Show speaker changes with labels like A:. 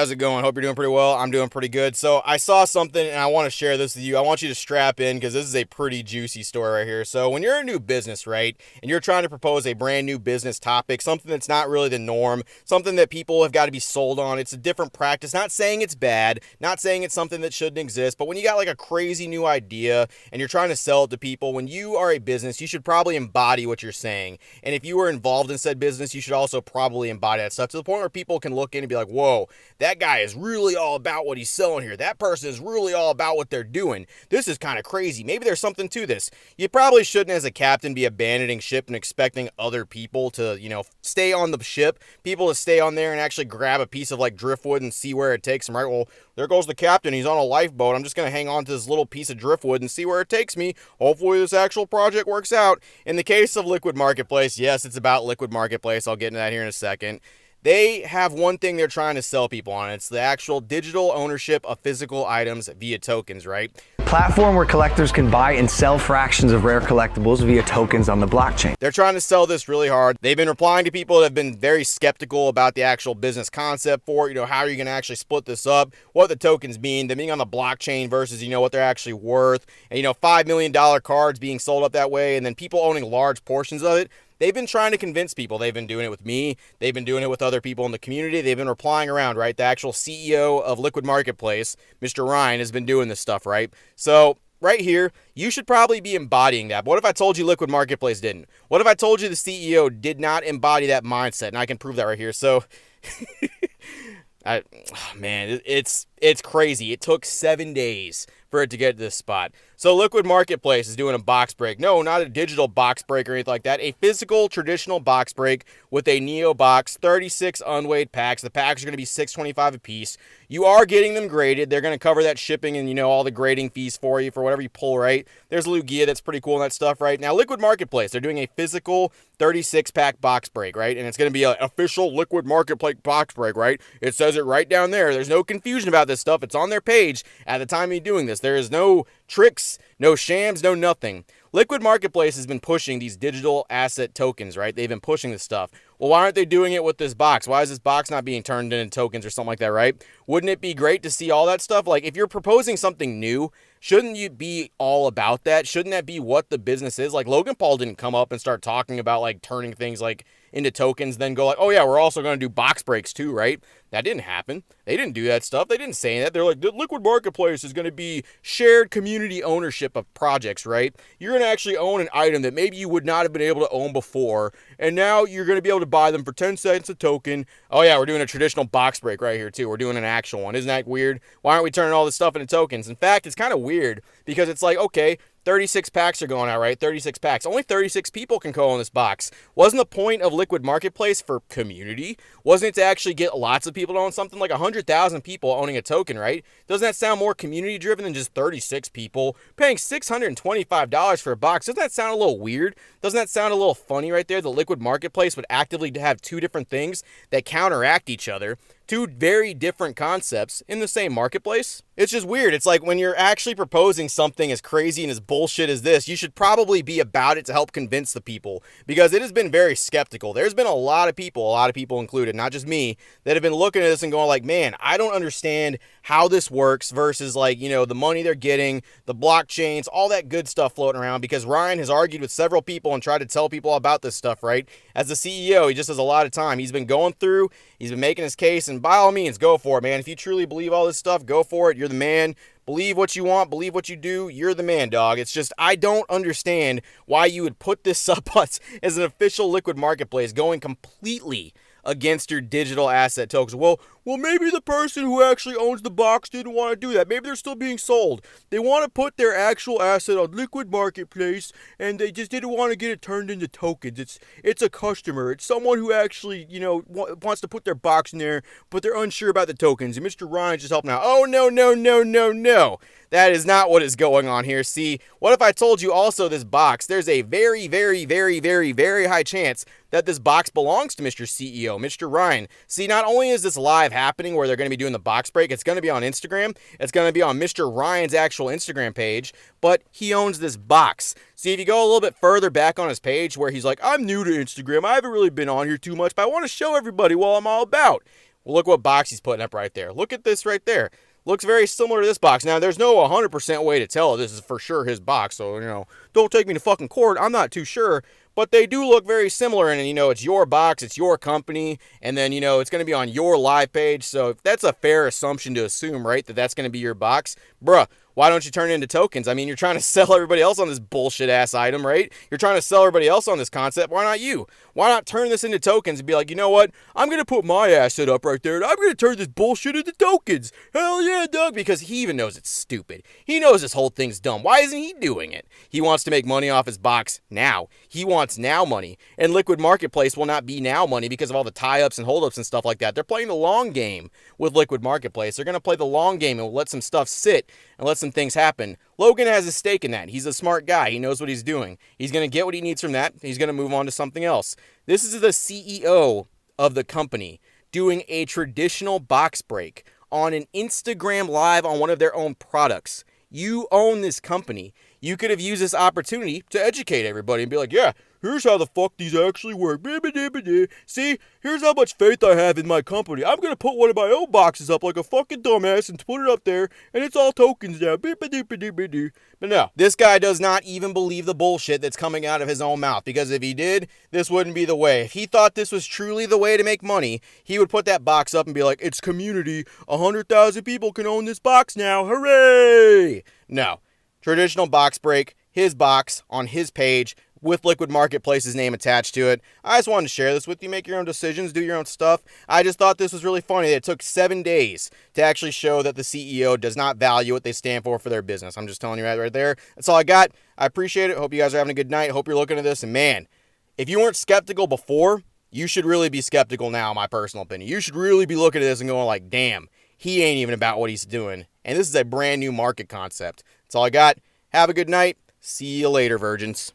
A: how's it going? Hope you're doing pretty well. I'm doing pretty good. So I saw something and I want to share this with you. I want you to strap in because this is a pretty juicy story right here. So when you're a new business, right, and you're trying to propose a brand new business topic, something that's not really the norm, something that people have got to be sold on, it's a different practice. Not saying it's bad, not saying it's something that shouldn't exist, but when you got like a crazy new idea and you're trying to sell it to people, when you are a business, you should probably embody what you're saying. And if you were involved in said business, you should also probably embody that stuff to the point where people can look in and be like, whoa, that guy is really all about what he's selling here. That person is really all about what they're doing. This is kind of crazy. Maybe there's something to this. You probably shouldn't, as a captain, be abandoning ship and expecting other people to, stay on the ship, people to stay on there and actually grab a piece of like driftwood and see where it takes them, right? Well, there goes the captain. He's on a lifeboat. I'm just going to hang on to this little piece of driftwood and see where it takes me. Hopefully this actual project works out. In the case of Liquid Marketplace, yes, it's about Liquid Marketplace. I'll get into that here in a second. They have one thing they're trying to sell people on. It's the actual digital ownership of physical items via tokens, right?
B: Platform where collectors can buy and sell fractions of rare collectibles via tokens on the blockchain.
A: They're trying to sell this really hard. They've been replying to people that have been very skeptical about the actual business concept for it. How are you going to actually split this up? What the tokens mean, them being on the blockchain versus, what they're actually worth. And, $5 million cards being sold up that way and then people owning large portions of it. They've been trying to convince people. They've been doing it with me. They've been doing it with other people in the community. They've been replying around, right? The actual CEO of Liquid Marketplace, Mr. Ryan, has been doing this stuff, right? So right here, you should probably be embodying that. But what if I told you Liquid Marketplace didn't? What if I told you the CEO did not embody that mindset? And I can prove that right here. So, it's crazy. It took 7 days for it to get to this spot. So Liquid Marketplace is doing a box break. No, not a digital box break or anything like that. A physical, traditional box break with a Neo box, 36 unweighed packs. The packs are going to be $6.25 a piece. You are getting them graded. They're going to cover that shipping and, all the grading fees for you for whatever you pull, right? There's Lugia that's pretty cool and that stuff, right? Now, Liquid Marketplace, they're doing a physical 36-pack box break, right? And it's going to be an official Liquid Marketplace box break, right? It says it right down there. There's no confusion about this stuff. It's on their page at the time of you doing this. There is no tricks, no shams, no nothing. Liquid Marketplace has been pushing these digital asset tokens, right? They've been pushing this stuff. Well, why aren't they doing it with this box? Why is this box not being turned into tokens or something like that, right? Wouldn't it be great to see all that stuff? Like, if you're proposing something new, shouldn't you be all about that? Shouldn't that be what the business is? Like, Logan Paul didn't come up and start talking about, like, turning things, like, into tokens, then go like, oh yeah, we're also going to do box breaks too, right? That didn't happen. They didn't do that stuff. They didn't say that. They're like, the Liquid Marketplace is going to be shared community ownership of projects, right? You're going to actually own an item that maybe you would not have been able to own before, and now you're going to be able to buy them for 10 cents a token. Oh yeah, we're doing a traditional box break right here too. We're doing an actual one. Isn't that weird? Why aren't we turning all this stuff into tokens? In fact, it's kind of weird because it's like, okay, 36 packs are going out, right? 36 packs. Only 36 people can co-own this box. Wasn't the point of Liquid Marketplace for community? Wasn't it to actually get lots of people to own something? Like 100,000 people owning a token, right? Doesn't that sound more community-driven than just 36 people paying $625 for a box? Doesn't that sound a little weird? Doesn't that sound a little funny right there? The Liquid Marketplace would actively have two different things that counteract each other. Two very different concepts in the same marketplace. It's just weird. It's like when you're actually proposing something as crazy and as bullshit as this, you should probably be about it to help convince the people, because it has been very skeptical. There's been a lot of people included, not just me, that have been looking at this and going like, man, I don't understand how this works versus like, the money they're getting, the blockchains, all that good stuff floating around, because Ryan has argued with several people and tried to tell people about this stuff, right? As the CEO, he just has a lot of time. He's been going through, he's been making his case, and by all means, go for it, man. If you truly believe all this stuff, go for it. You're the man. Believe what you want, believe what you do, you're the man, dog. It's just, I don't understand why you would put this up as an official Liquid Marketplace going completely against your digital asset tokens. Well, maybe the person who actually owns the box didn't want to do that. Maybe they're still being sold. They want to put their actual asset on Liquid Marketplace, and they just didn't want to get it turned into tokens. It's a customer. It's someone who actually, wants to put their box in there, but they're unsure about the tokens. And Mr. Ryan's just helping out. Oh, no, no, no, no, no. That is not what is going on here. See, what if I told you also this box, there's a very, very, very, very, very high chance that this box belongs to Mr. CEO, Mr. Ryan. See, not only is this live happening where they're going to be doing the box break, it's going to be on Instagram, it's going to be on Mr. Ryan's actual Instagram page, but he owns this box. See, if you go a little bit further back on his page where he's like, I'm new to Instagram, I haven't really been on here too much, but I want to show everybody what I'm all about. Well, look what box he's putting up right there. Look at this right there. Looks very similar to this box. Now, there's no 100% way to tell this is for sure his box, so, don't take me to fucking court. I'm not too sure. But they do look very similar, and, it's your box, it's your company, and then, it's going to be on your live page. So that's a fair assumption to assume, right, that that's going to be your box. Bruh, why don't you turn it into tokens? I mean, you're trying to sell everybody else on this bullshit-ass item, right? You're trying to sell everybody else on this concept. Why not you? Why not turn this into tokens and be like, you know what? I'm going to put my asset up right there, and I'm going to turn this bullshit into tokens. Hell yeah, Doug. Because he even knows it's stupid. He knows this whole thing's dumb. Why isn't he doing it? He wants to make money off his box now. He wants now money. And Liquid Marketplace will not be now money because of all the tie-ups and hold-ups and stuff like that. They're playing the long game with Liquid Marketplace. They're going to play the long game and let some stuff sit and let some things happen. Logan has a stake in that. He's a smart guy. He knows what he's doing. He's going to get what he needs from that. He's going to move on to something else. This is the CEO of the company doing a traditional box break on an Instagram live on one of their own products. You own this company. You could have used this opportunity to educate everybody and be like, yeah, here's how the fuck these actually work. See, here's how much faith I have in my company. I'm going to put one of my own boxes up like a fucking dumbass and put it up there, and it's all tokens now. But no, this guy does not even believe the bullshit that's coming out of his own mouth, because if he did, this wouldn't be the way. If he thought this was truly the way to make money, he would put that box up and be like, it's community. 100,000 people can own this box now. Hooray! No. Traditional box break, his box on his page with Liquid Marketplace's name attached to it. I just wanted to share this with you. Make your own decisions, do your own stuff. I just thought this was really funny that it took 7 days to actually show that the CEO does not value what they stand for their business. I'm just telling you right there. That's all I got. I appreciate it. Hope you guys are having a good night. Hope you're looking at this. And man, if you weren't skeptical before, you should really be skeptical now, in my personal opinion. You should really be looking at this and going like, damn, he ain't even about what he's doing. And this is a brand new market concept. That's all I got. Have a good night. See you later, virgins.